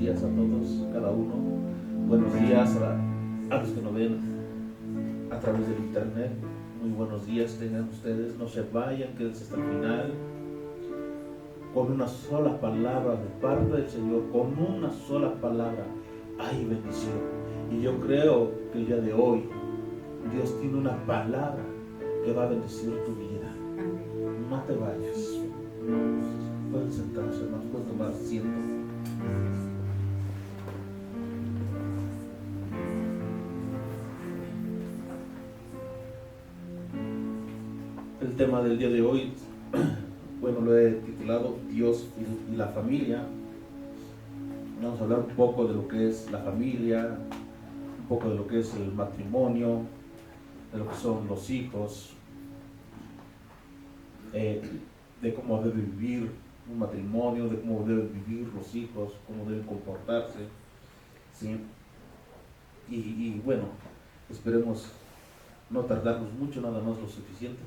días a todos, cada uno. Buenos días a los que nos ven a través del internet. Muy buenos días tengan ustedes. No se vayan, quédense hasta el final. Con una sola palabra de parte del Señor, con una sola palabra, hay bendición. Y yo creo que el día de hoy Dios tiene una palabra que va a bendecir tu vida. No te vayas. Pueden sentarse, hermanos, pueden tomar asiento. El tema del día de hoy, bueno, lo he titulado Dios y la familia. Vamos a hablar un poco de lo que es la familia, un poco de lo que es el matrimonio, de lo que son los hijos, de cómo debe vivir un matrimonio, de cómo deben vivir los hijos, cómo deben comportarse, ¿sí? Y bueno, esperemos no tardarnos mucho, nada más lo suficiente.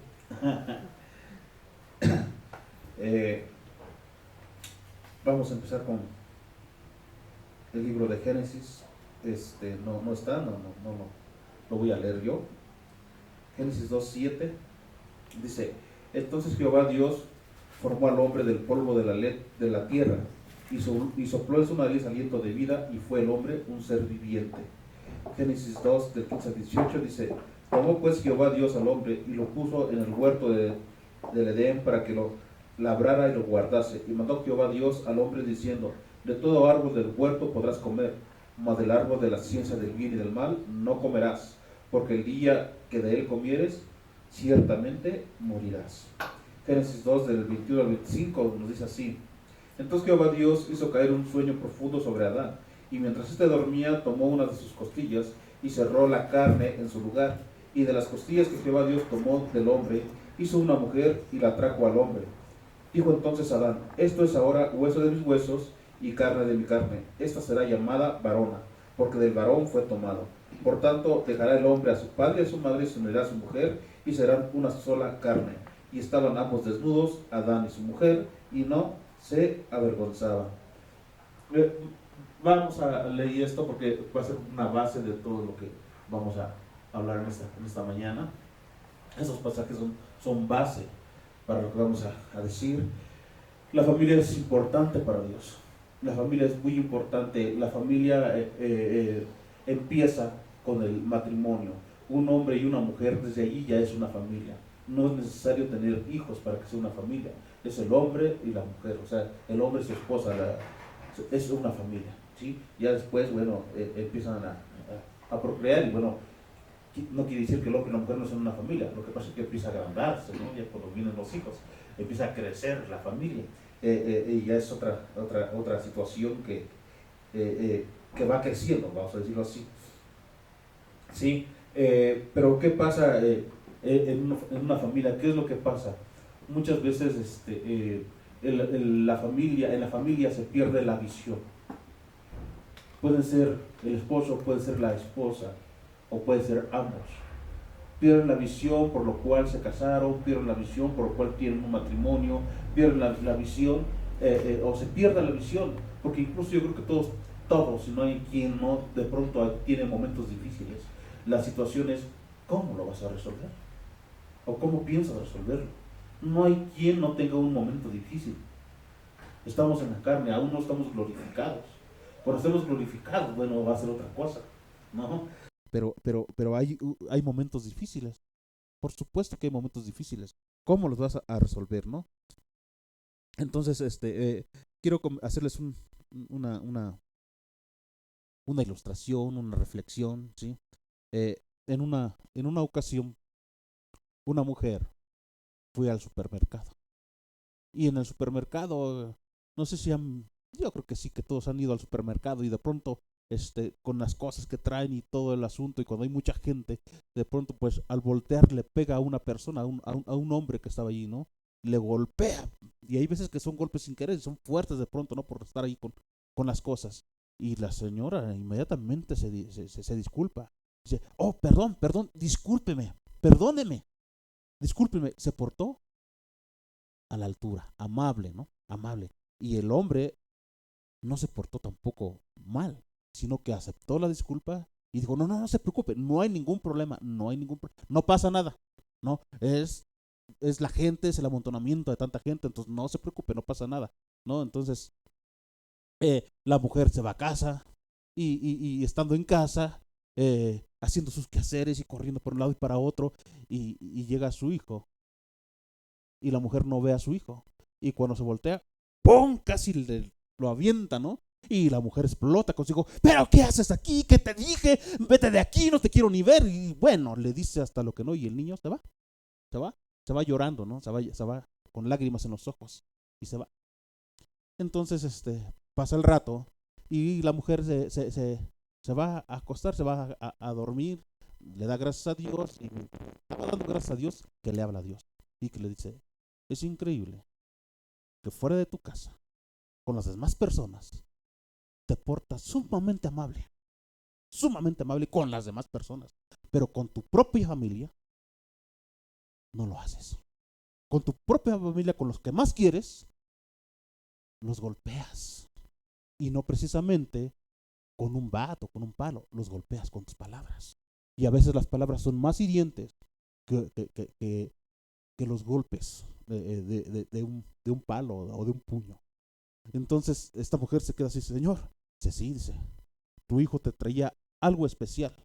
Eh, Vamos a empezar con el libro de Génesis. No está, no, lo voy a leer yo. Génesis 2:7 dice: entonces Jehová Dios formó al hombre del polvo de la tierra y sopló en su nariz aliento de vida, y fue el hombre un ser viviente. Génesis 2 del 15 al 18 dice: tomó pues Jehová Dios al hombre y lo puso en el huerto del Edén para que lo labrara y lo guardase. Y mandó Jehová Dios al hombre diciendo: de todo árbol del huerto podrás comer, mas del árbol de la ciencia del bien y del mal no comerás, porque el día que de él comieres, ciertamente morirás. Génesis 2 del 21 al 25 nos dice así: entonces Jehová Dios hizo caer un sueño profundo sobre Adán, y mientras éste dormía, tomó una de sus costillas y cerró la carne en su lugar. Y de las costillas que Jehová Dios tomó del hombre, hizo una mujer y la trajo al hombre. Dijo entonces Adán: esto es ahora hueso de mis huesos y carne de mi carne. Esta será llamada varona, porque del varón fue tomado. Por tanto, dejará el hombre a su padre y a su madre, y se unirá a su mujer, y serán una sola carne. Y estaban ambos desnudos, Adán y su mujer, y no se avergonzaban. Vamos a leer esto porque va a ser una base de todo lo que vamos a hablar en esta mañana. Esos pasajes son base para lo que vamos a decir. La familia es importante para Dios. La familia es muy importante. La familia empieza con el matrimonio. Un hombre y una mujer, desde allí ya es una familia. No es necesario tener hijos para que sea una familia. Es el hombre y la mujer. O sea, el hombre y su esposa es una familia, ¿sí? Ya después, bueno, empiezan a procrear, y bueno, no quiere decir que el hombre y la mujer no sean una familia. Lo que pasa es que empieza a agrandarse, ¿no? Ya cuando vienen los hijos, empieza a crecer la familia. Y ya es otra situación que va creciendo, vamos a decirlo así. ¿Sí? Pero ¿qué pasa en una familia? ¿Qué es lo que pasa? Muchas veces en la familia se pierde la visión. Puede ser el esposo, puede ser la esposa, o puede ser ambos. Pierden la visión por lo cual se casaron, pierden la visión por lo cual tienen un matrimonio, pierden la visión, o se pierde la visión, porque incluso yo creo que todos, si no hay quien no, de pronto tiene momentos difíciles. La situación es: ¿cómo lo vas a resolver? ¿O cómo piensas resolverlo? No hay quien no tenga un momento difícil. Estamos en la carne, aún no estamos glorificados. Cuando estemos glorificados, bueno, va a ser otra cosa, ¿no? Pero hay momentos difíciles. Por supuesto que hay momentos difíciles. ¿Cómo los vas a resolver, no? Entonces, quiero hacerles una, una, una ilustración, una reflexión, ¿sí? En una ocasión, una mujer fue al supermercado. Y en el supermercado, no sé si yo creo que sí, que todos han ido al supermercado, y de pronto, con las cosas que traen y todo el asunto, y cuando hay mucha gente, de pronto, pues al voltear le pega a una persona, a un hombre que estaba allí, ¿no? Le golpea. Y hay veces que son golpes sin querer, son fuertes de pronto, ¿no? Por estar ahí con las cosas. Y la señora inmediatamente se disculpa. Dice: oh, perdón, discúlpeme, perdóneme, discúlpeme. Se portó a la altura, amable, ¿no? Amable. Y el hombre no se portó tampoco mal, sino que aceptó la disculpa y dijo, no, no, no se preocupe, no hay ningún problema, no pasa nada, no, es la gente, es el amontonamiento de tanta gente, entonces no se preocupe, no pasa nada, ¿no? Entonces, la mujer se va a casa y estando en casa, haciendo sus quehaceres y corriendo por un lado y para otro, y llega su hijo, y la mujer no ve a su hijo, y cuando se voltea, ¡pum! Casi lo avienta, ¿no? Y la mujer explota consigo, pero ¿qué haces aquí? ¿Qué te dije? Vete de aquí, no te quiero ni ver. Y bueno, le dice hasta lo que no, y el niño se va, se va llorando, ¿no? Se va con lágrimas en los ojos y se va. Entonces, pasa el rato y la mujer se va a acostar, se va a dormir, le da gracias a Dios y estaba dando gracias a Dios que le habla a Dios y que le dice, es increíble que fuera de tu casa, con las demás personas, te portas sumamente amable con las demás personas, pero con tu propia familia no lo haces. Con tu propia familia, con los que más quieres, los golpeas. Y no precisamente con un bat o con un palo, los golpeas con tus palabras. Y a veces las palabras son más hirientes que los golpes de un palo o de un puño. Entonces esta mujer se queda así, señor, dice, sí, dice, tu hijo te traía algo especial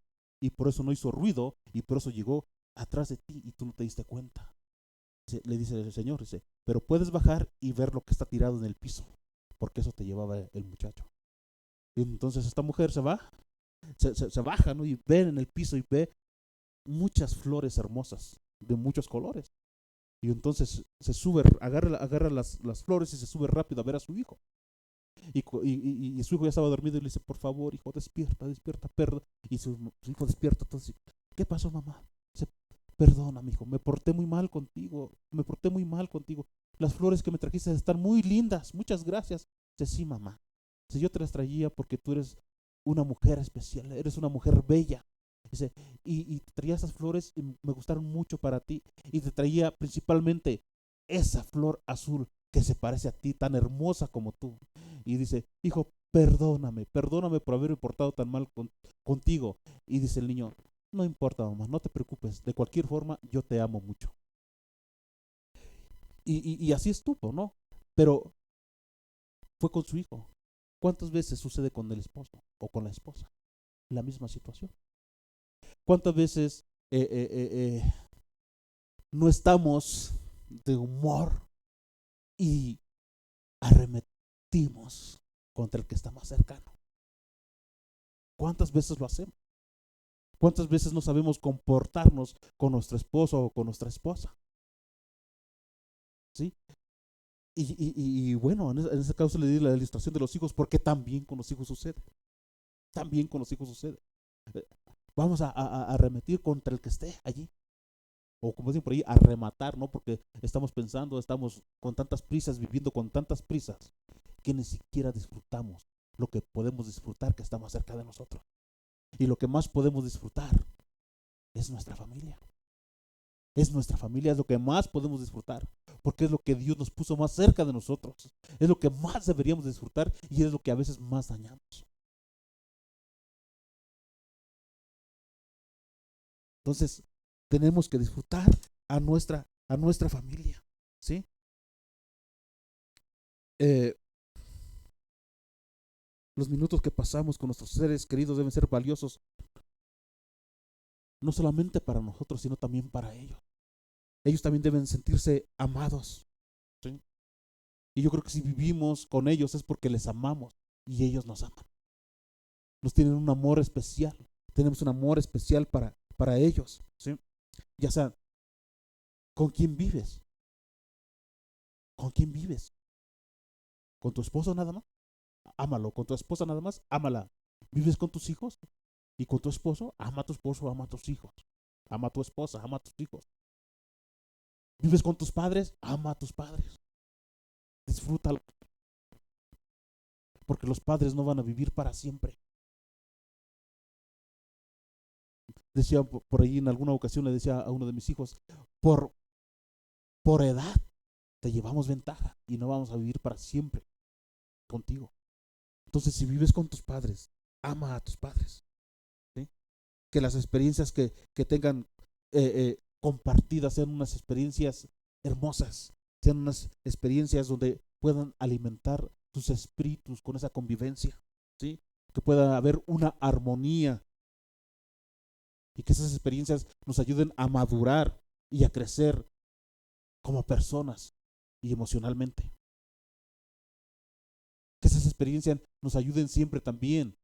y por eso no hizo ruido y por eso llegó atrás de ti y tú no te diste cuenta. Le dice el señor, dice, pero puedes bajar y ver lo que está tirado en el piso, porque eso te llevaba el muchacho. Y entonces esta mujer se va, se baja, ¿no? Y ve en el piso y ve muchas flores hermosas, de muchos colores. Y entonces se sube, agarra las flores y se sube rápido a ver a su hijo. Y su hijo ya estaba dormido y le dice, por favor, hijo, despierta, despierta, perro. Y su hijo despierta, entonces, ¿qué pasó, mamá? Dice, perdona, mi hijo, me porté muy mal contigo, me porté muy mal contigo. Las flores que me trajiste están muy lindas, muchas gracias. Dice, sí, mamá. Dice, yo te las traía porque tú eres una mujer especial, eres una mujer bella. Dice, y te traía esas flores y me gustaron mucho para ti. Y te traía principalmente esa flor azul que se parece a ti, tan hermosa como tú. Y dice, hijo, perdóname, perdóname por haberme portado tan mal contigo. Y dice el niño, no importa, mamá, no te preocupes, de cualquier forma yo te amo mucho. Y así estuvo, ¿no? Pero fue con su hijo. ¿Cuántas veces sucede con el esposo o con la esposa? La misma situación. ¿Cuántas veces no estamos de humor y arremetimos contra el que está más cercano? ¿Cuántas veces lo hacemos? ¿Cuántas veces no sabemos comportarnos con nuestro esposo o con nuestra esposa? ¿Sí? Y bueno, en ese caso le di la ilustración de los hijos, porque también con los hijos sucede. También con los hijos sucede. Eh, Vamos a arremetir contra el que esté allí. O como dicen por ahí, a rematar, ¿no? Porque estamos pensando, estamos con tantas prisas, viviendo con tantas prisas, que ni siquiera disfrutamos lo que podemos disfrutar que está más cerca de nosotros. Y lo que más podemos disfrutar es nuestra familia. Es nuestra familia, es lo que más podemos disfrutar, porque es lo que Dios nos puso más cerca de nosotros. Es lo que más deberíamos disfrutar y es lo que a veces más dañamos. Entonces, tenemos que disfrutar a nuestra familia, ¿sí? Eh, los minutos que pasamos con nuestros seres queridos deben ser valiosos, no solamente para nosotros, sino también para ellos. Ellos también deben sentirse amados, ¿sí? Y yo creo que si vivimos con ellos es porque les amamos y ellos nos aman. Nos tienen un amor especial. Tenemos un amor especial para ellos, ¿sí? Ya sea, ¿con quién vives? ¿Con quién vives? ¿Con tu esposo nada más? Ámalo. ¿Con tu esposa nada más? Ámala. ¿Vives con tus hijos? ¿Y con tu esposo? Ama a tu esposo, ama a tus hijos. Ama a tu esposa, ama a tus hijos. ¿Vives con tus padres? Ama a tus padres. Disfrútalo. Porque los padres no van a vivir para siempre. Decía por ahí en alguna ocasión, le decía a uno de mis hijos, por, por edad te llevamos ventaja y no vamos a vivir para siempre contigo. Entonces, si vives con tus padres, ama a tus padres, ¿sí? Que las experiencias que tengan compartidas sean unas experiencias hermosas, sean unas experiencias donde puedan alimentar sus espíritus con esa convivencia, ¿sí? Que pueda haber una armonía y que esas experiencias nos ayuden a madurar y a crecer como personas y emocionalmente. Que esas experiencias nos ayuden siempre también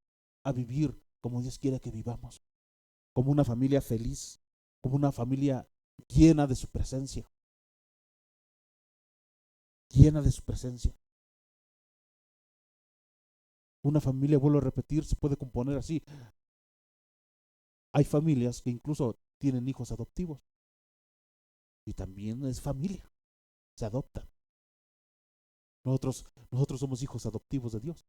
a vivir como Dios quiere que vivamos, como una familia feliz, como una familia llena de su presencia, llena de su presencia. Una familia, vuelvo a repetir, se puede componer así. Hay familias que incluso tienen hijos adoptivos y también es familia, se adoptan. Nosotros somos hijos adoptivos de Dios.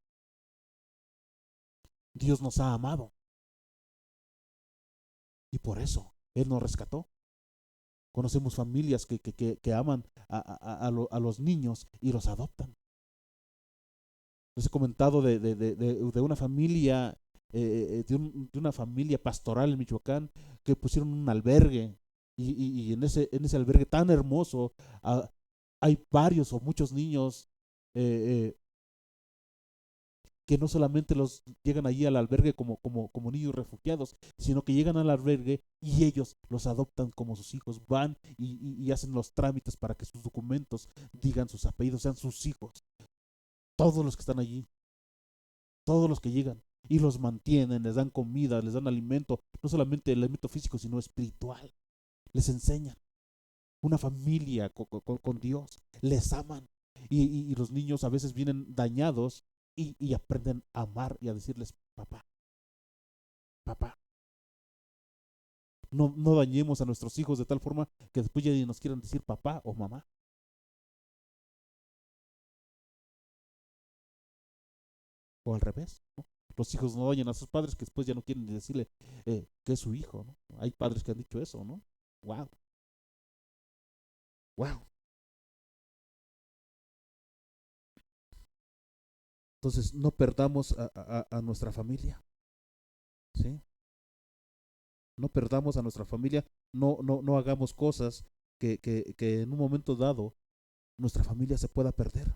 Dios nos ha amado y por eso Él nos rescató. Conocemos familias que aman a los niños y los adoptan. Les he comentado de una familia, de una familia pastoral en Michoacán que pusieron un albergue y en ese albergue tan hermoso hay varios o muchos niños eh, que no solamente los llegan allí al albergue como niños refugiados, sino que llegan al albergue y ellos los adoptan como sus hijos, van y hacen los trámites para que sus documentos digan sus apellidos, sean sus hijos. Todos los que están allí, todos los que llegan y los mantienen, les dan comida, les dan alimento, no solamente el alimento físico, sino espiritual. Les enseñan una familia con Dios, les aman y los niños a veces vienen dañados y aprenden a amar y a decirles papá, papá. No dañemos a nuestros hijos de tal forma que después ya nos quieran decir papá o mamá. O al revés, ¿no? Los hijos no dañan a sus padres que después ya no quieren ni decirle que es su hijo, ¿no? Hay padres que han dicho eso, ¿no? Wow, wow. Entonces no perdamos a nuestra familia, ¿sí? No perdamos a nuestra familia, no hagamos cosas que en un momento dado nuestra familia se pueda perder.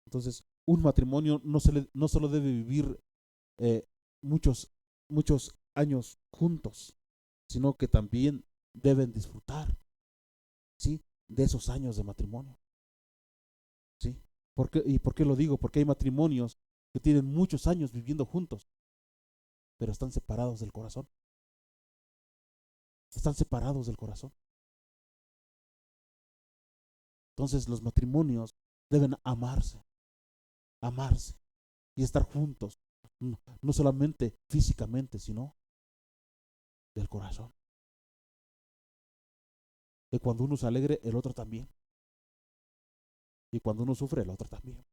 Entonces, un matrimonio no solo debe vivir eh, muchos, muchos años juntos, sino que también deben disfrutar, ¿sí? De esos años de matrimonio, ¿sí? ¿Y por qué lo digo? Porque hay matrimonios que tienen muchos años viviendo juntos, pero están separados del corazón. Están separados del corazón. Entonces los matrimonios deben amarse, amarse y estar juntos, no solamente físicamente, sino del corazón. Que cuando uno se alegre, el otro también. Y cuando uno sufre, el otro también.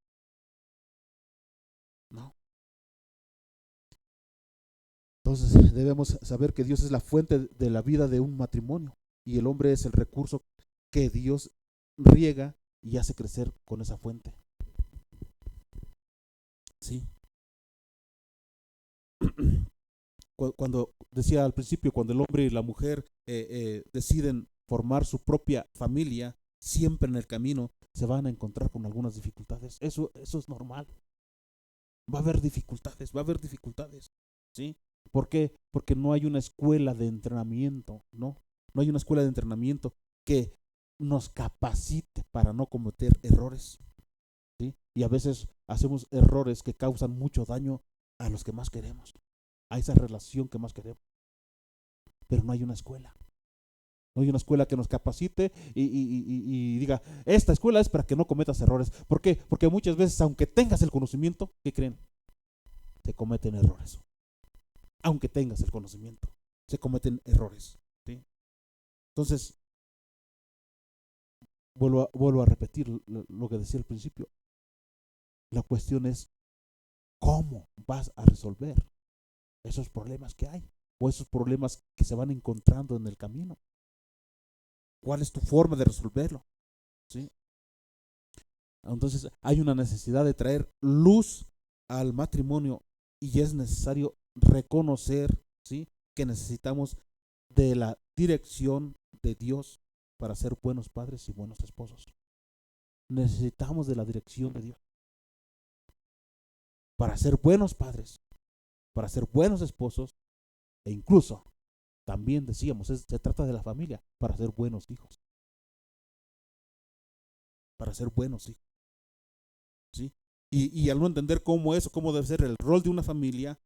No. Entonces debemos saber que Dios es la fuente de la vida de un matrimonio y el hombre es el recurso que Dios riega y hace crecer con esa fuente. Sí. Cuando decía al principio, cuando el hombre y la mujer deciden formar su propia familia, siempre en el camino se van a encontrar con algunas dificultades. Eso es normal. Va a haber dificultades, va a haber dificultades. ¿Sí? ¿Por qué? Porque no hay una escuela de entrenamiento, ¿no? No hay una escuela de entrenamiento que nos capacite para no cometer errores, ¿sí? Y a veces hacemos errores que causan mucho daño a los que más queremos, a esa relación que más queremos. Pero no hay una escuela. No hay una escuela que nos capacite y diga, esta escuela es para que no cometas errores. ¿Por qué? Porque muchas veces, aunque tengas el conocimiento, ¿qué creen? Se cometen errores. Aunque tengas el conocimiento, se cometen errores, ¿sí? Entonces, vuelvo a repetir lo que decía al principio. La cuestión es cómo vas a resolver esos problemas que hay o esos problemas que se van encontrando en el camino. ¿Cuál es tu forma de resolverlo? ¿Sí? Entonces hay una necesidad de traer luz al matrimonio y es necesario reconocer, ¿sí?, que necesitamos de la dirección de Dios para ser buenos padres y buenos esposos. Necesitamos de la dirección de Dios para ser buenos padres, para ser buenos esposos e incluso, también decíamos, se trata de la familia, para ser buenos hijos, para ser buenos hijos, ¿sí? Y al no entender cómo debe ser el rol de una familia,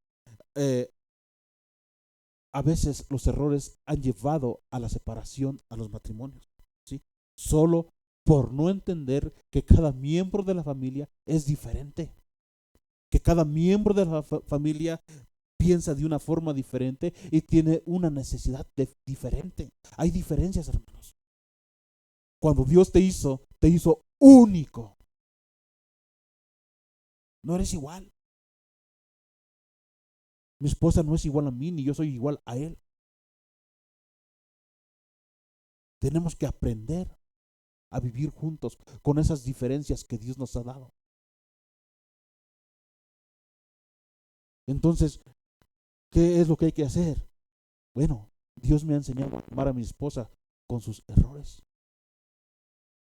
a veces los errores han llevado a la separación a los matrimonios, ¿sí? Solo por no entender que cada miembro de la familia es diferente, que cada miembro de la familia piensa de una forma diferente y tiene una necesidad diferente. Hay diferencias, hermanos. Cuando Dios te hizo único. No eres igual. Mi esposa no es igual a mí, ni yo soy igual a él. Tenemos que aprender a vivir juntos con esas diferencias que Dios nos ha dado. Entonces, ¿qué es lo que hay que hacer? Bueno, Dios me ha enseñado a amar a mi esposa con sus errores.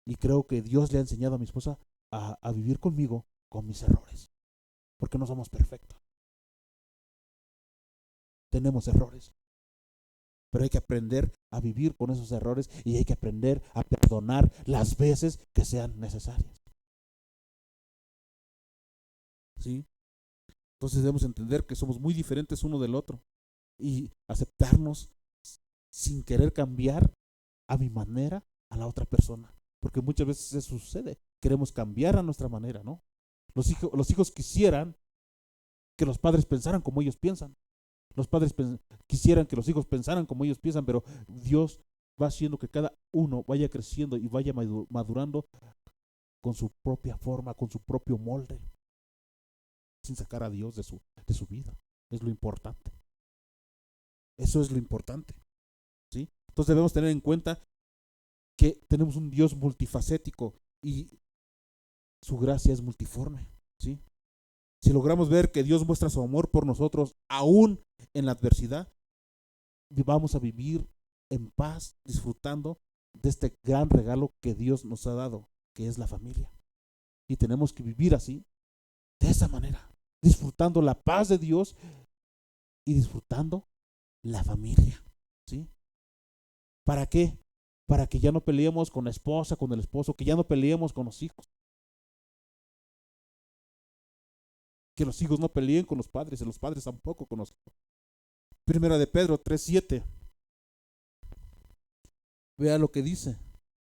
Y creo que Dios le ha enseñado a mi esposa a vivir conmigo con mis errores. Porque no somos perfectos. Tenemos errores. Pero hay que aprender a vivir con esos errores y hay que aprender a perdonar las veces que sean necesarias. ¿Sí? Entonces debemos entender que somos muy diferentes uno del otro y aceptarnos sin querer cambiar a mi manera a la otra persona. Porque muchas veces eso sucede. Queremos cambiar a nuestra manera, ¿no? Los hijos quisieran que los padres pensaran como ellos piensan. Los padres quisieran que los hijos pensaran como ellos piensan, pero Dios va haciendo que cada uno vaya creciendo y vaya madurando con su propia forma, con su propio molde, sin sacar a Dios de su vida. Es lo importante. Eso es lo importante, ¿sí? Entonces debemos tener en cuenta que tenemos un Dios multifacético y su gracia es multiforme, ¿sí? Si logramos ver que Dios muestra su amor por nosotros aún en la adversidad, vamos a vivir en paz, disfrutando de este gran regalo que Dios nos ha dado, que es la familia. Y tenemos que vivir así, de esa manera, disfrutando la paz de Dios y disfrutando la familia, ¿sí? ¿Para qué? Para que ya no peleemos con la esposa, con el esposo, que ya no peleemos con los hijos. Que los hijos no peleen con los padres y los padres tampoco con los hijos. Primera de Pedro 3:7. Vea lo que dice.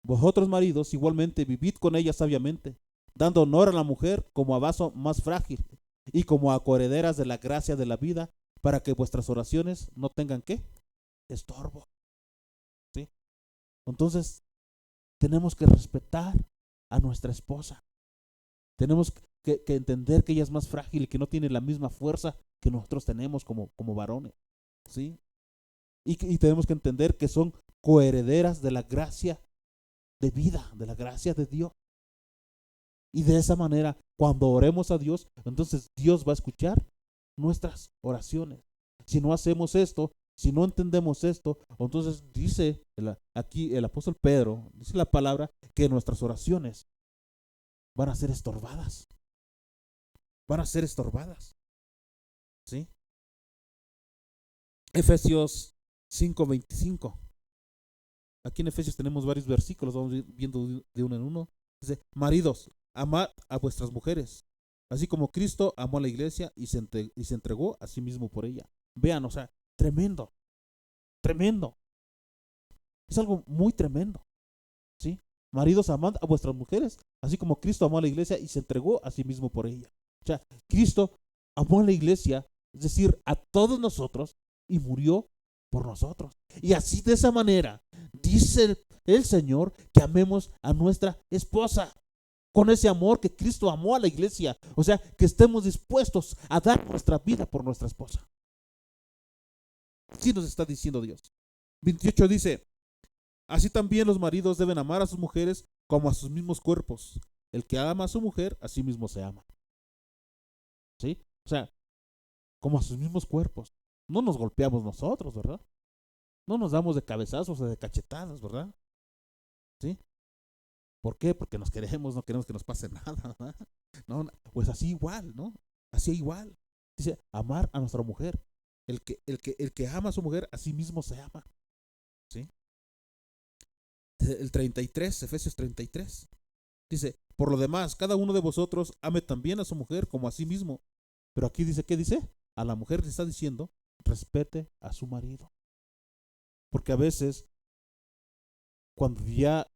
Vosotros maridos igualmente vivid con ella sabiamente, dando honor a la mujer como a vaso más frágil y como a coherederas de la gracia de la vida, para que vuestras oraciones no tengan ¿qué? Estorbo. ¿Sí? Entonces, tenemos que respetar a nuestra esposa. Tenemos que entender que ella es más frágil y que no tiene la misma fuerza que nosotros tenemos como varones. ¿Sí? Y tenemos que entender que son coherederas de la gracia de vida, de la gracia de Dios. Y de esa manera, cuando oremos a Dios, entonces Dios va a escuchar nuestras oraciones. Si no hacemos esto, si no entendemos esto, entonces dice aquí el apóstol Pedro, dice la palabra, que nuestras oraciones van a ser estorbadas. Van a ser estorbadas. ¿Sí? Efesios 5:25. Aquí en Efesios tenemos varios versículos, vamos viendo de uno en uno. Dice, maridos, amad a vuestras mujeres, así como Cristo amó a la iglesia y se entregó a sí mismo por ella. Vean, o sea, tremendo, tremendo. Es algo muy tremendo, ¿sí? Maridos, amad a vuestras mujeres, así como Cristo amó a la iglesia y se entregó a sí mismo por ella. O sea, Cristo amó a la iglesia, es decir, a todos nosotros, y murió por nosotros. Y así de esa manera dice el Señor que amemos a nuestra esposa con ese amor que Cristo amó a la iglesia. O sea, que estemos dispuestos a dar nuestra vida por nuestra esposa. Así nos está diciendo Dios. 28 dice, así también los maridos deben amar a sus mujeres como a sus mismos cuerpos. el que ama a su mujer, a sí mismo se ama. ¿Sí? O sea, como a sus mismos cuerpos. No nos golpeamos nosotros, ¿verdad? No nos damos de cabezazos o de cachetadas, ¿verdad? ¿Sí? ¿Por qué? Porque nos queremos, no queremos que nos pase nada, ¿verdad? No, pues así igual, ¿no? Así igual. Dice, amar a nuestra mujer. El que ama a su mujer, a sí mismo se ama. ¿Sí? El 33, Efesios 33. Dice, por lo demás, cada uno de vosotros ame también a su mujer como a sí mismo. Pero aquí dice, ¿qué dice? A la mujer le está diciendo, respete a su marido. Porque a veces, cuando ya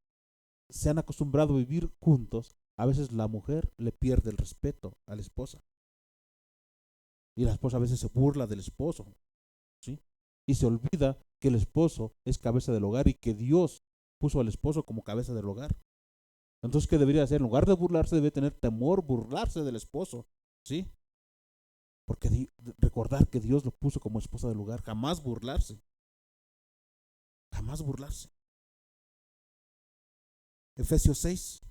se han acostumbrado a vivir juntos, a veces la mujer le pierde el respeto a la esposa. Y la esposa a veces se burla del esposo, ¿sí? Y se olvida que el esposo es cabeza del hogar y que Dios puso al esposo como cabeza del hogar. Entonces, ¿qué debería hacer? En lugar de burlarse, debe tener temor, burlarse del esposo, ¿sí? Porque recordar que Dios lo puso como esposa del hogar, jamás burlarse, jamás burlarse. Efesios 6.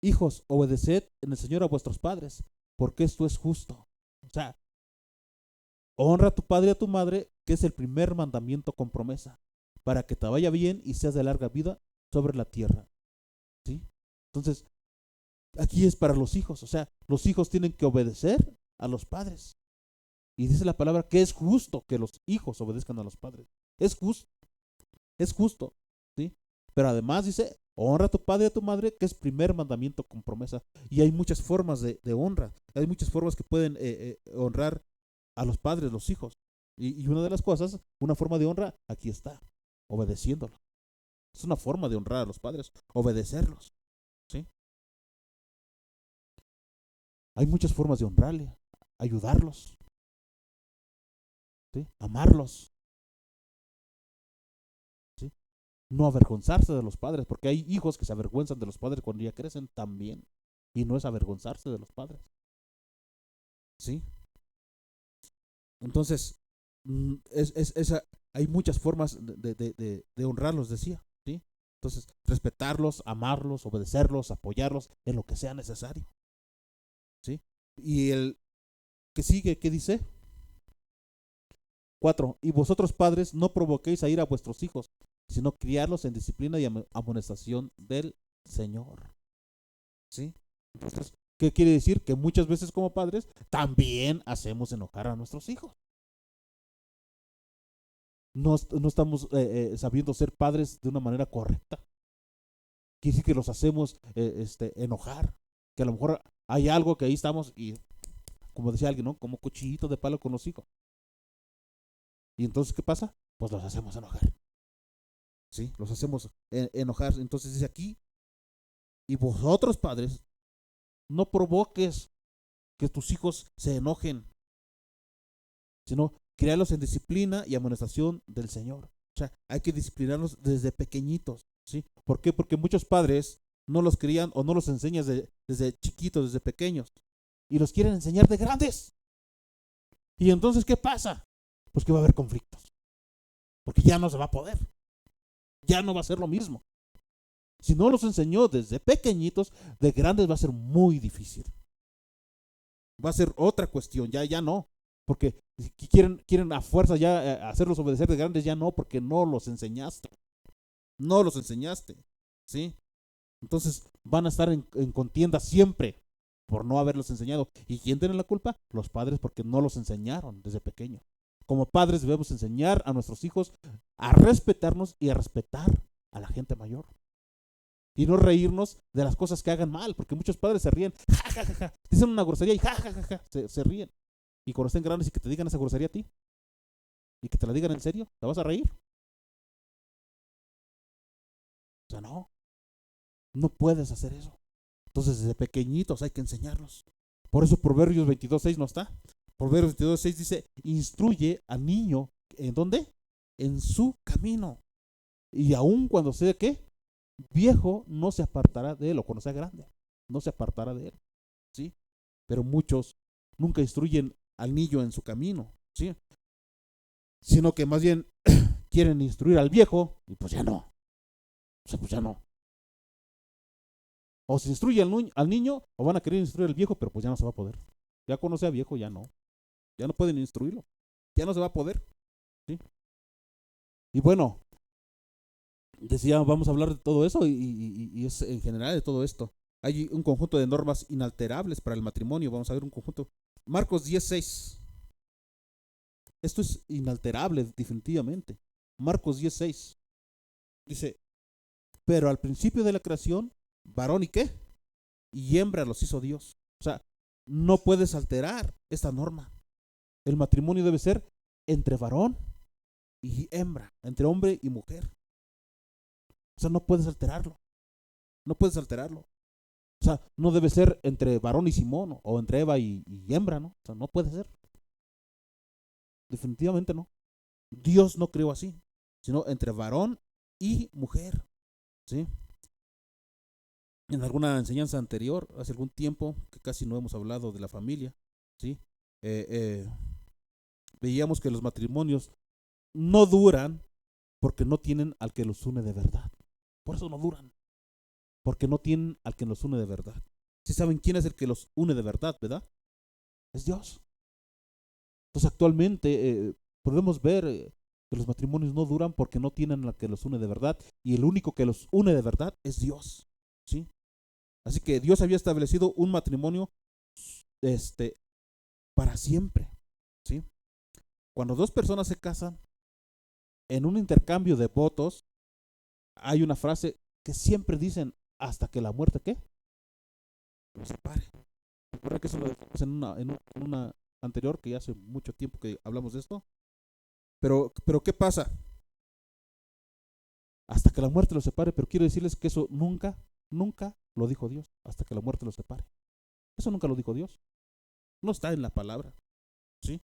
Hijos, obedeced en el Señor a vuestros padres, porque esto es justo. O sea, honra a tu padre y a tu madre, que es el primer mandamiento con promesa, para que te vaya bien y seas de larga vida sobre la tierra. ¿Sí? Entonces, aquí es para los hijos, o sea, los hijos tienen que obedecer a los padres. Y dice la palabra que es justo que los hijos obedezcan a los padres. Es justo, ¿sí? Pero además dice, honra a tu padre y a tu madre, que es primer mandamiento con promesa. Y hay muchas formas de honra, hay muchas formas que pueden honrar a los padres, los hijos. Y una de las cosas, una forma de honra, aquí está, obedeciéndolos. Es una forma de honrar a los padres, obedecerlos, ¿sí? Hay muchas formas de honrarle, ayudarlos, ¿sí? Amarlos, ¿sí? No avergonzarse de los padres, porque hay hijos que se avergüenzan de los padres cuando ya crecen también. Y no es avergonzarse de los padres, ¿sí? Entonces, hay muchas formas de honrarlos, decía, ¿sí? Entonces, respetarlos, amarlos, obedecerlos, apoyarlos en lo que sea necesario, ¿sí? Y el que sigue, ¿qué dice? 4. Y vosotros padres no provoquéis a ir a vuestros hijos, sino criarlos en disciplina y amonestación del Señor, ¿sí? Entonces, ¿qué quiere decir? Que muchas veces como padres también hacemos enojar a nuestros hijos. No estamos sabiendo ser padres de una manera correcta. Quiere decir que los hacemos enojar, que a lo mejor hay algo que ahí estamos y, como decía alguien, ¿no? Como cuchillito de palo con los hijos. Y entonces, ¿qué pasa? Pues los hacemos enojar. ¿Sí? Los hacemos enojar. Entonces dice aquí, y vosotros padres, no provoques que tus hijos se enojen, sino créalos en disciplina y amonestación del Señor. O sea, hay que disciplinarlos desde pequeñitos, ¿sí? ¿Por qué? Porque muchos padres no los crían o no los enseñan desde chiquitos, desde pequeños, y los quieren enseñar de grandes. Y entonces, ¿qué pasa? Pues que va a haber conflictos, porque ya no se va a poder, ya no va a ser lo mismo. Si no los enseñó desde pequeñitos, de grandes va a ser muy difícil. Va a ser otra cuestión, ya no. Porque quieren a fuerza ya hacerlos obedecer de grandes, ya no, porque no los enseñaste. No los enseñaste, ¿sí? Entonces van a estar en contienda siempre por no haberlos enseñado. ¿Y quién tiene la culpa? Los padres, porque no los enseñaron desde pequeños. Como padres debemos enseñar a nuestros hijos a respetarnos y a respetar a la gente mayor. Y no reírnos de las cosas que hagan mal, porque muchos padres se ríen, ja, ja, ja, ja, dicen una grosería y ja, ja, ja, ja, se ríen. Y cuando estén grandes y que te digan esa grosería a ti, y que te la digan en serio, ¿te vas a reír? O sea, no puedes hacer eso. Entonces, desde pequeñitos hay que enseñarlos. Por eso Proverbios 22:6 no está. Proverbios 22:6 dice, instruye al niño, ¿en dónde? En su camino. Y aun cuando sea, ¿qué? Viejo, no se apartará de él, o cuando sea grande, no se apartará de él, ¿sí? Pero muchos nunca instruyen al niño en su camino, ¿sí? Sino que más bien quieren instruir al viejo, y pues ya no. O sea, pues ya no. O se instruye al niño, o van a querer instruir al viejo, pero pues ya no se va a poder. Ya cuando sea viejo, ya no. Ya no pueden instruirlo. Ya no se va a poder. ¿Sí? Y bueno, decía, vamos a hablar de todo eso y es en general de todo esto. Hay un conjunto de normas inalterables para el matrimonio. Vamos a ver un conjunto. Marcos 10:6. Esto es inalterable, definitivamente. Marcos 10:6. Dice, pero al principio de la creación, varón y qué? Y hembra los hizo Dios. O sea, no puedes alterar esta norma. El matrimonio debe ser entre varón y hembra, entre hombre y mujer. O sea, no puedes alterarlo. No puedes alterarlo. O sea, no debe ser entre varón y Simón o entre Eva y hembra, ¿no? O sea, no puede ser. Definitivamente no. Dios no creó así, sino entre varón y mujer. ¿Sí? En alguna enseñanza anterior, hace algún tiempo, que casi no hemos hablado de la familia, ¿sí? Eh, eh, Veíamos que los matrimonios no duran porque no tienen al que los une de verdad. Por eso no duran, porque no tienen al que los une de verdad. Si saben quién es el que los une de verdad, ¿verdad? Es Dios. Entonces actualmente podemos ver que los matrimonios no duran porque no tienen al que los une de verdad y el único que los une de verdad es Dios, ¿sí? Así que Dios había establecido un matrimonio este, para siempre, ¿sí? Cuando dos personas se casan, en un intercambio de votos, hay una frase que siempre dicen hasta que la muerte, ¿qué? Los separe. Recuerda que eso lo decimos en una anterior, que ya hace mucho tiempo que hablamos de esto. Pero ¿qué pasa? Hasta que la muerte los separe, pero quiero decirles que eso nunca, nunca lo dijo Dios, hasta que la muerte los separe. Eso nunca lo dijo Dios. No está en la palabra, ¿sí?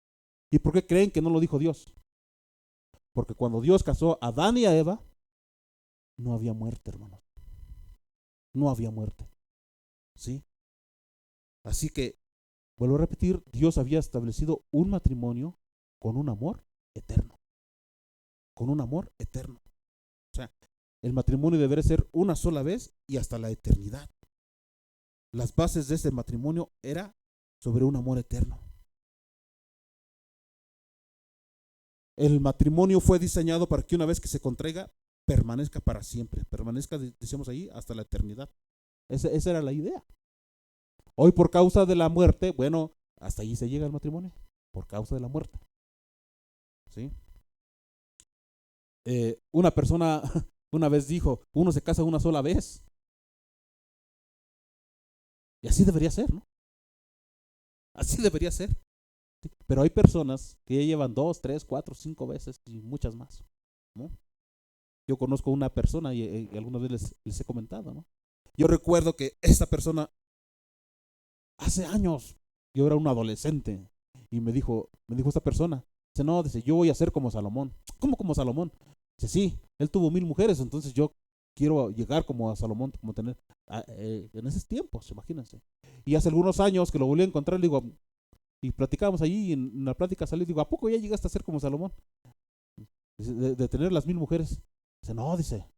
¿Y por qué creen que no lo dijo Dios? Porque cuando Dios casó a Adán y a Eva, no había muerte, hermanos. No había muerte, ¿sí? Así que, vuelvo a repetir, Dios había establecido un matrimonio con un amor eterno. Con un amor eterno. O sea, el matrimonio debería ser una sola vez y hasta la eternidad. Las bases de ese matrimonio era sobre un amor eterno. El matrimonio fue diseñado para que una vez que se contraiga, permanezca para siempre. Permanezca, decimos ahí, hasta la eternidad. Esa era la idea. Hoy por causa de la muerte, bueno, hasta allí se llega el matrimonio. Por causa de la muerte. ¿Sí? Una persona una vez dijo, uno se casa una sola vez. Y así debería ser, ¿no? Así debería ser. ¿Sí? Pero hay personas que ya llevan 2, 3, 4, 5 veces y muchas más, ¿no? Yo conozco una persona y algunas veces les he comentado, ¿no? Yo recuerdo que esta persona, hace años, yo era un adolescente y me dijo esta persona, dice, no, dice, yo voy a ser como Salomón. ¿Cómo como Salomón? Dice, sí, él tuvo 1000 mujeres, entonces yo quiero llegar como a Salomón, como tener, en esos tiempos, imagínense. Y hace algunos años que lo volví a encontrar, le digo, y platicábamos allí, y en la plática salí, digo, ¿a poco ya llegaste a ser como Salomón? Dice, de tener las 1000 mujeres. Dice, no, dice,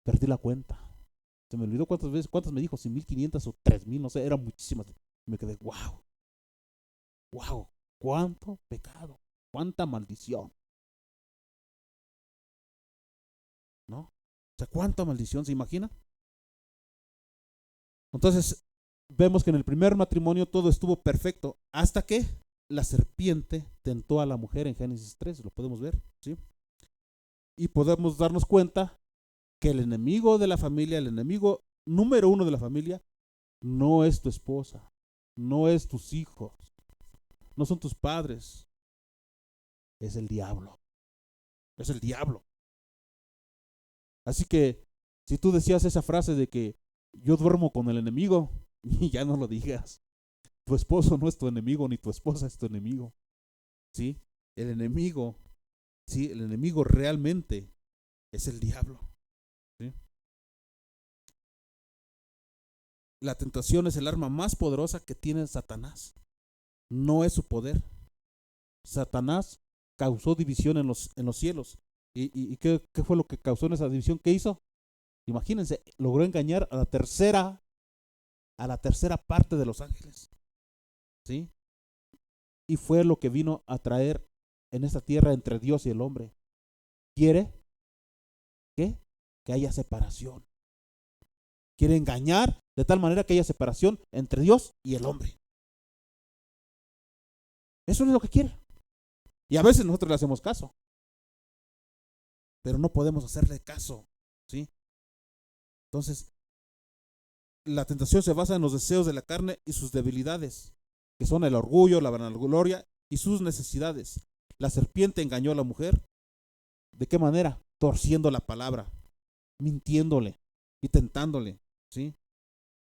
perdí la cuenta. Se me olvidó cuántas veces, cuántas me dijo, si 1500 o 3000, no sé, eran muchísimas. Y me quedé, wow, wow, cuánto pecado, cuánta maldición, ¿no? O sea, cuánta maldición, ¿se imagina? Entonces, vemos que en el primer matrimonio todo estuvo perfecto, hasta que la serpiente tentó a la mujer en Génesis 3, lo podemos ver, ¿sí? Y podemos darnos cuenta que el enemigo de la familia, el enemigo número uno de la familia, no es tu esposa, no es tus hijos, no son tus padres, es el diablo, es el diablo. Así que si tú decías esa frase de que yo duermo con el enemigo, y ya no lo digas. Tu esposo no es tu enemigo, ni tu esposa es tu enemigo. ¿Sí? El enemigo, ¿sí? El enemigo realmente es el diablo. ¿Sí? La tentación es el arma más poderosa que tiene Satanás. No es su poder. Satanás causó división en los cielos. ¿Y qué fue lo que causó en esa división? ¿Qué hizo? Imagínense, logró engañar a la tercera parte de los ángeles, ¿sí? Y fue lo que vino a traer en esta tierra entre Dios y el hombre. Quiere ¿qué? Que haya separación. Quiere engañar de tal manera que haya separación entre Dios y el hombre. Eso es lo que quiere. Y a veces nosotros le hacemos caso, pero no podemos hacerle caso, ¿sí? Entonces, la tentación se basa en los deseos de la carne y sus debilidades, que son el orgullo, la vanagloria y sus necesidades. La serpiente engañó a la mujer. ¿De qué manera? Torciendo la palabra, mintiéndole y tentándole, ¿sí?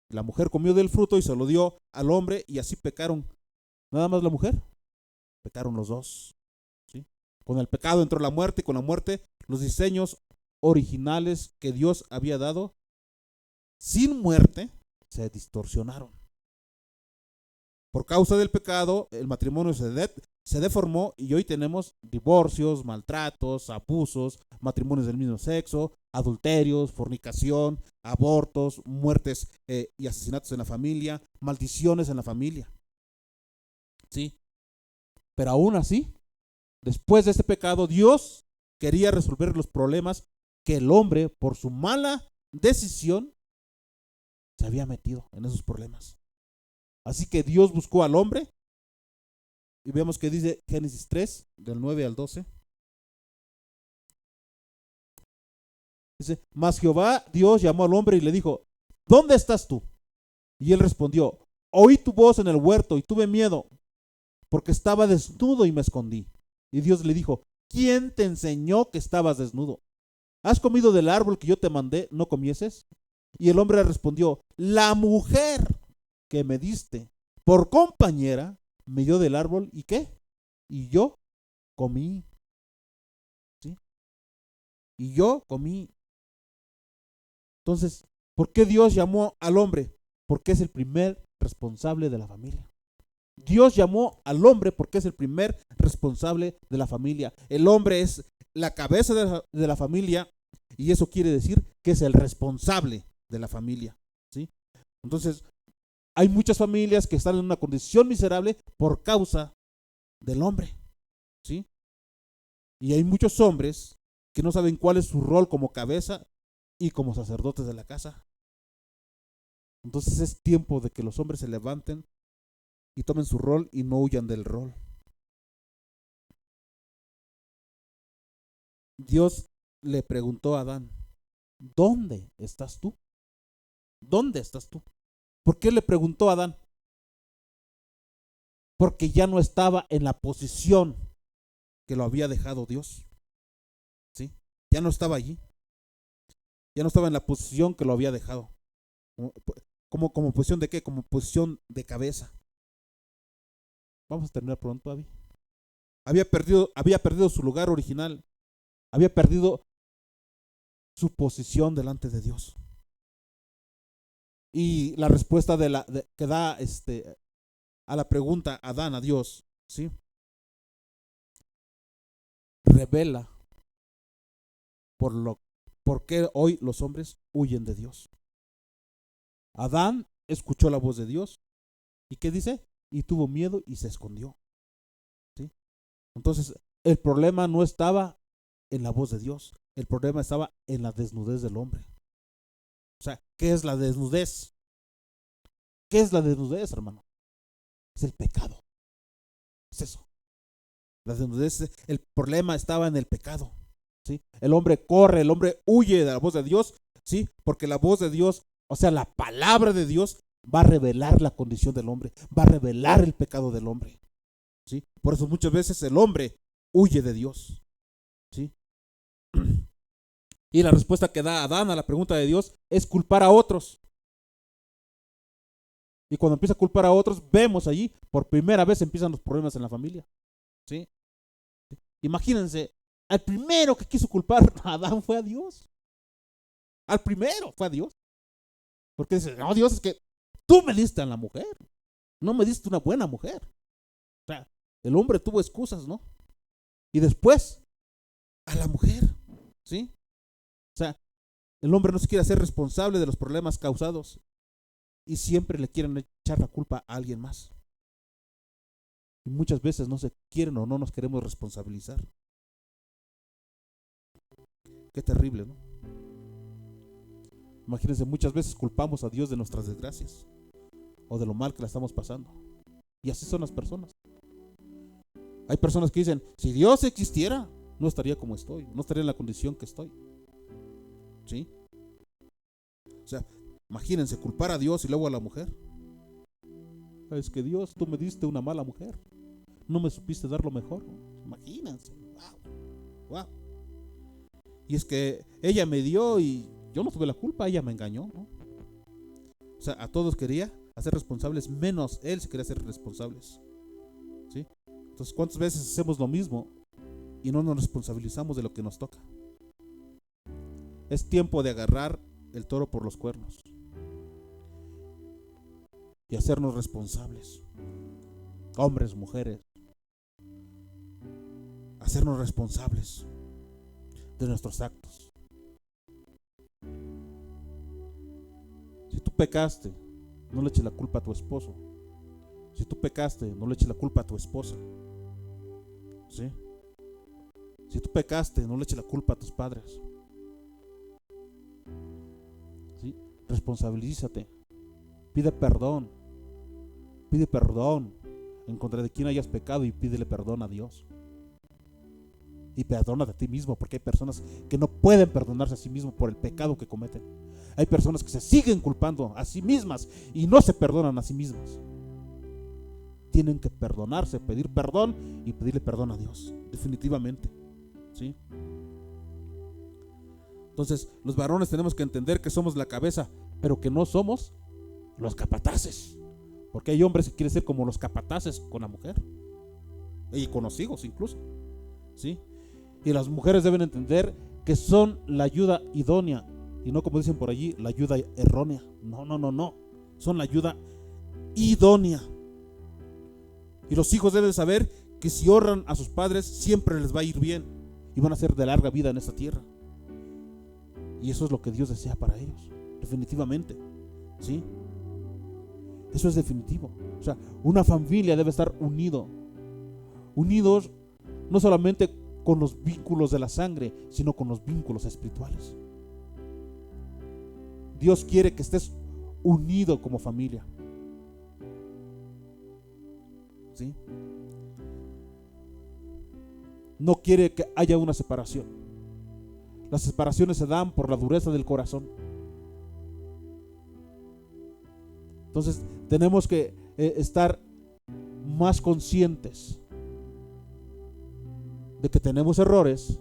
La mujer comió del fruto y se lo dio al hombre y así pecaron. ¿Nada más la mujer? Pecaron los dos, ¿sí? Con el pecado entró la muerte y con la muerte los diseños originales que Dios había dado sin muerte se distorsionaron. Por causa del pecado, el matrimonio se deformó y hoy tenemos divorcios, maltratos, abusos, matrimonios del mismo sexo, adulterios, fornicación, abortos, muertes y asesinatos en la familia, maldiciones en la familia. ¿Sí? Pero aún así, después de este pecado, Dios quería resolver los problemas que el hombre, por su mala decisión, se había metido en esos problemas. Así que Dios buscó al hombre y vemos que dice Génesis 3, del 9 al 12. Dice, mas Jehová Dios llamó al hombre y le dijo, ¿dónde estás tú? Y él respondió, oí tu voz en el huerto y tuve miedo, porque estaba desnudo y me escondí. Y Dios le dijo, ¿quién te enseñó que estabas desnudo? ¿Has comido del árbol que yo te mandé, no comieses? Y el hombre respondió, la mujer que me diste por compañera me dio del árbol y ¿qué? Y yo comí. ¿Sí? Y yo comí. Entonces, ¿por qué Dios llamó al hombre? Porque es el primer responsable de la familia. Dios llamó al hombre porque es el primer responsable de la familia. El hombre es la cabeza de la familia y eso quiere decir que es el responsable de la familia, ¿sí? Entonces, hay muchas familias que están en una condición miserable por causa del hombre, ¿sí? Y hay muchos hombres que no saben cuál es su rol como cabeza y como sacerdotes de la casa. Entonces es tiempo de que los hombres se levanten y tomen su rol y no huyan del rol. Dios le preguntó a Adán, ¿dónde estás tú? ¿Dónde estás tú? ¿Por qué le preguntó a Adán? Porque ya no estaba en la posición que lo había dejado Dios, ¿sí? Ya no estaba allí. Ya no estaba en la posición que lo había dejado. ¿Como posición de qué? Como posición de cabeza. Vamos a terminar pronto, Abby. Había perdido su lugar original. Había perdido su posición delante de Dios. Y la respuesta que da a la pregunta Adán a Dios, ¿sí? Revela por qué hoy los hombres huyen de Dios. Adán escuchó la voz de Dios. ¿Y qué dice? Y tuvo miedo y se escondió, ¿sí? Entonces, el problema no estaba en la voz de Dios. El problema estaba en la desnudez del hombre. O sea, ¿qué es la desnudez? ¿Qué es la desnudez, hermano? Es el pecado. Es eso. La desnudez, el problema estaba en el pecado, ¿sí? El hombre corre, el hombre huye de la voz de Dios, ¿sí? Porque la voz de Dios, o sea, la palabra de Dios va a revelar la condición del hombre, va a revelar el pecado del hombre, ¿sí? Por eso muchas veces el hombre huye de Dios, ¿sí? Y la respuesta que da Adán a la pregunta de Dios es culpar a otros. Y cuando empieza a culpar a otros, vemos allí, por primera vez empiezan los problemas en la familia, ¿sí? Imagínense, al primero que quiso culpar a Adán fue a Dios. Al primero fue a Dios. Porque dice, no, Dios, es que tú me diste a la mujer. No me diste una buena mujer. O sea, el hombre tuvo excusas, ¿no? Y después, a la mujer, ¿sí? O sea, El hombre no se quiere hacer responsable de los problemas causados y siempre le quieren echar la culpa a alguien más. Y muchas veces no se quieren o no nos queremos responsabilizar. Qué terrible, ¿no? Imagínense, muchas veces culpamos a Dios de nuestras desgracias o de lo mal que la estamos pasando. Y así son las personas. Hay personas que dicen, si Dios existiera, no estaría como estoy, no estaría en la condición que estoy. ¿Sí? O sea, imagínense, culpar a Dios y luego a la mujer. Es que Dios, tú me diste una mala mujer, no me supiste dar lo mejor. Imagínense, wow. Y es que ella me dio y yo no tuve la culpa, ella me engañó, ¿no? O sea, a todos quería hacer responsables, menos él se quería hacer responsables. ¿Sí? Entonces, ¿cuántas veces hacemos lo mismo y no nos responsabilizamos de lo que nos toca? Es tiempo de agarrar el toro por los cuernos y hacernos responsables. Hombres, mujeres, hacernos responsables de nuestros actos. Si tú pecaste, no le eches la culpa a tu esposo. Si tú pecaste, no le eches la culpa a tu esposa. ¿Sí? Si tú pecaste, no le eches la culpa a tus padres. ¿Sí? Responsabilízate. Pide perdón en contra de quien hayas pecado y pídele perdón a Dios. Y perdónate a ti mismo, porque hay personas que no pueden perdonarse a sí mismos por el pecado que cometen. Hay personas que se siguen culpando a sí mismas y no se perdonan a sí mismas. Tienen que perdonarse, pedir perdón y pedirle perdón a Dios, definitivamente. ¿Sí? Entonces, los varones tenemos que entender que somos la cabeza, pero que no somos los capataces. Porque hay hombres que quieren ser como los capataces con la mujer y con los hijos incluso. ¿Sí? Y las mujeres deben entender que son la ayuda idónea y no, como dicen por allí, la ayuda errónea. No. Son la ayuda idónea. Y los hijos deben saber que si honran a sus padres, siempre les va a ir bien y van a ser de larga vida en esta tierra. Y eso es lo que Dios desea para ellos, definitivamente. ¿Sí? Eso es definitivo. O sea, una familia debe estar unidos no solamente con los vínculos de la sangre, sino con los vínculos espirituales. Dios quiere que estés unido como familia. ¿Sí? No quiere que haya una separación. Las separaciones se dan por la dureza del corazón. Entonces tenemos que estar más conscientes de que tenemos errores,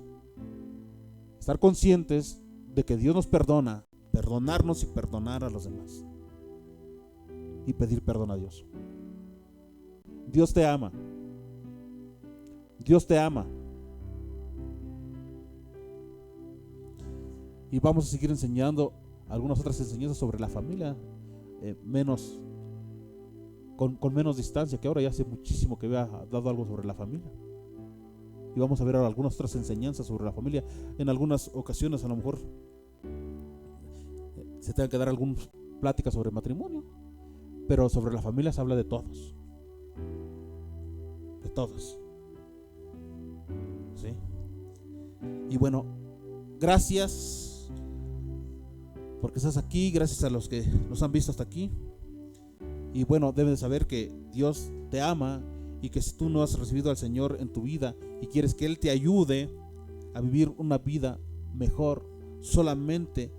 estar conscientes de que Dios nos perdona, perdonarnos y perdonar a los demás y pedir perdón a Dios. Dios te ama. Dios te ama. Y vamos a seguir enseñando algunas otras enseñanzas sobre la familia, con menos distancia, que ahora ya hace muchísimo que había dado algo sobre la familia. Y vamos a ver ahora algunas otras enseñanzas sobre la familia. En algunas ocasiones a lo mejor se tenga que dar alguna plática sobre matrimonio, pero sobre la familia se habla de todos. De todos. ¿Sí? Y bueno, gracias porque estás aquí, gracias a los que nos han visto hasta aquí. Y bueno, debes de saber que Dios te ama y que si tú no has recibido al Señor en tu vida y quieres que Él te ayude a vivir una vida mejor, solamente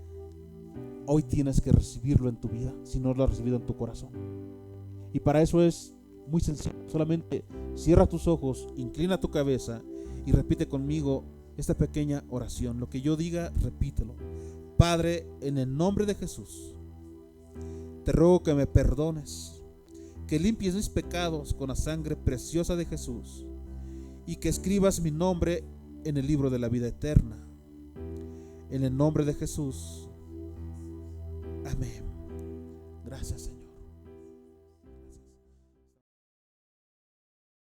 hoy tienes que recibirlo en tu vida, si no lo has recibido en tu corazón. Y para eso es muy sencillo, solamente cierra tus ojos, inclina tu cabeza y repite conmigo esta pequeña oración. Lo que yo diga, repítelo. Padre, en el nombre de Jesús, te ruego que me perdones, que limpies mis pecados con la sangre preciosa de Jesús y que escribas mi nombre en el libro de la vida eterna. En el nombre de Jesús. Amén.